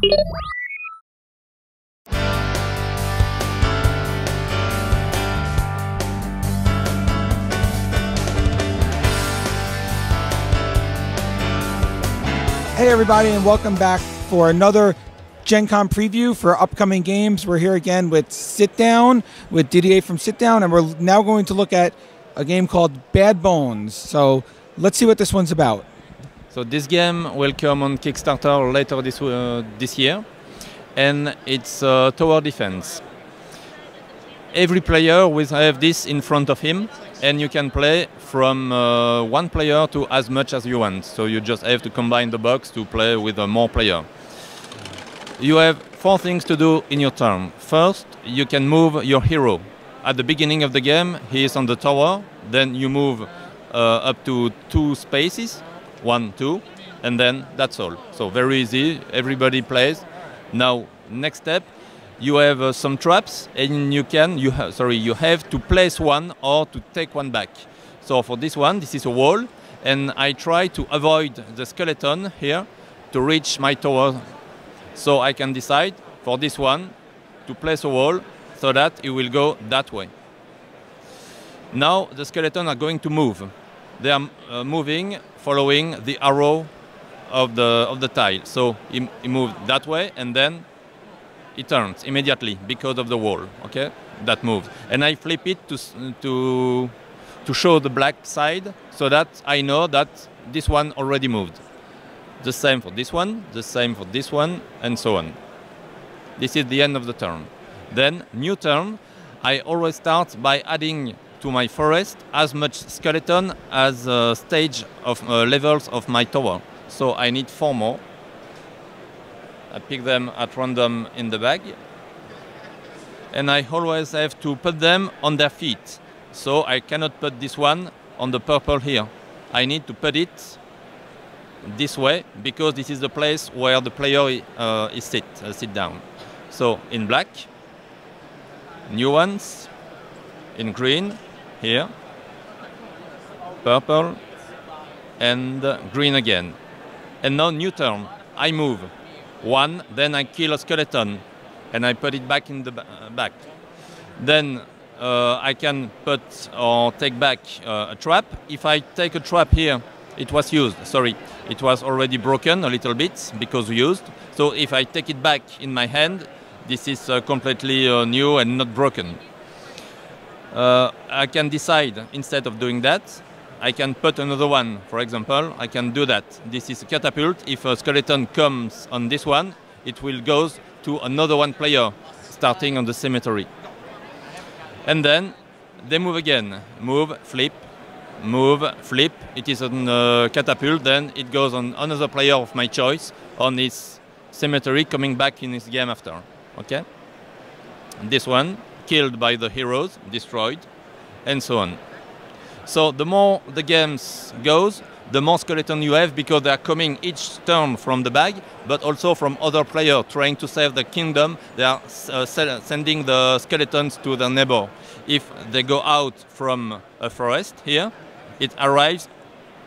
Hey everybody, and welcome back for another Gen Con preview for upcoming games. We're here again with Sit Down, with Didier from Sit Down, and we're now going to look at a game called Bad Bones. So let's see what this one's about. So this game will come on Kickstarter later this year, and it's tower defense. Every player will have this in front of him, and you can play from one player to as much as you want. So you just have to combine the box to play with more players. You have 4 things to do in your turn. First, you can move your hero. At the beginning of the game, he is on the tower. Then you move up to 2 spaces, 1, 2, and then that's all. So very easy, everybody plays. Now, next step, you have some traps, and you have to place one or to take one back. So for this one, this is a wall, and I try to avoid the skeleton here to reach my tower. So I can decide for this one to place a wall so that it will go that way. Now the skeletons are going to move. They are moving following the arrow of the tile. So he moves that way, and then it turns immediately because of the wall. Okay, that moves, and I flip it to show the black side so that I know that this one already moved. The same for this one, the same for this one, and so on. This is the end of the turn. Then, new turn, I always start by adding to my forest as much skeleton as stage of levels of my tower. So I need 4 more. I pick them at random in the bag. And I always have to put them on their feet. So I cannot put this one on the purple here. I need to put it this way, because this is the place where the player is sit down. So in black, new ones, in green, here, purple, and green again. And now new turn, I move 1, then I kill a skeleton, and I put it back in the back. Then I can put or take back a trap. If I take a trap here, it was used, sorry, it was already broken a little bit because we used. So if I take it back in my hand, this is completely new and not broken. I can decide, instead of doing that, I can put another one. For example, I can do that. This is a catapult. If a skeleton comes on this one, it will go to another one player, starting on the cemetery. And then they move again. Move, flip, move, flip. It is on catapult, then it goes on another player of my choice on his cemetery, coming back in his game after. Okay? This one, killed by the heroes, destroyed, and so on. So the more the games goes, the more skeleton you have, because they are coming each turn from the bag, but also from other players trying to save the kingdom. They are sending the skeletons to their neighbor. If they go out from a forest here, it arrives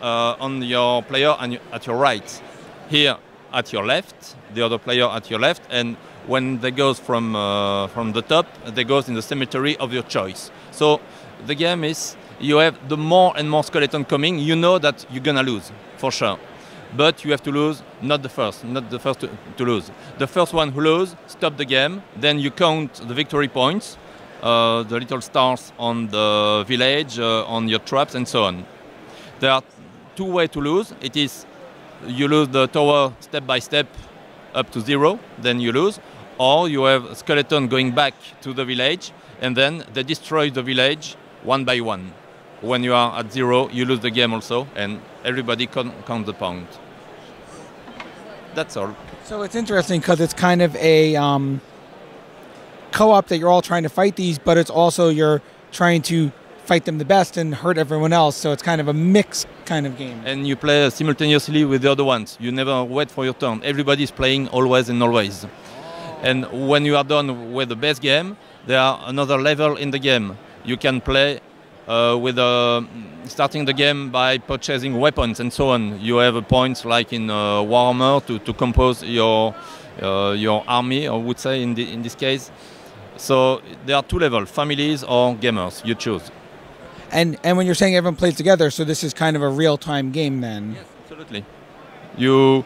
on your player at your right. Here at your left, the other player at your left, and when they go from the top, they go in the cemetery of your choice. So the game is, you have the more and more skeleton coming, you know that you're gonna lose, for sure. But you have to lose, not the first to lose. The first one who loses, stop the game, then you count the victory points, the little stars on the village, on your traps, and so on. There are 2 ways to lose. It is, you lose the tower step by step up to 0, then you lose. Or you have a skeleton going back to the village, and then they destroy the village one by one. When you are at 0, you lose the game also, and everybody counts the point. That's all. So it's interesting because it's kind of a co-op that you're all trying to fight these, but it's also you're trying to fight them the best and hurt everyone else. So it's kind of a mixed kind of game. And you play simultaneously with the other ones. You never wait for your turn. Everybody's playing always and always. And when you are done with the best game, there are another level in the game. You can play with starting the game by purchasing weapons and so on. You have points like in Warhammer to compose your your army, I would say in this case. So there are two levels: families or gamers. You choose. And when you're saying everyone plays together, so this is kind of a real-time game then? Yes, absolutely. You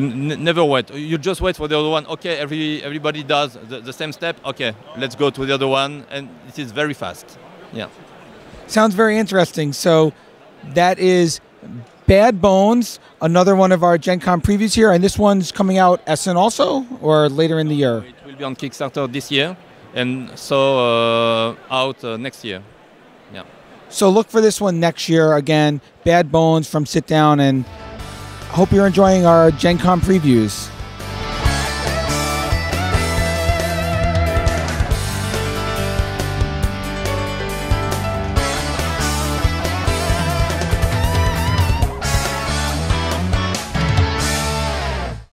never wait. You just wait for the other one. Okay, everybody does the same step. Okay, let's go to the other one, and it is very fast. Yeah. Sounds very interesting. So that is Bad Bones, another one of our Gen Con previews here, and this one's coming out Essen also, or later in the year? It will be on Kickstarter this year, and so out next year. Yeah. So look for this one next year. Again, Bad Bones from Sit Down, and I hope you're enjoying our Gen Con previews.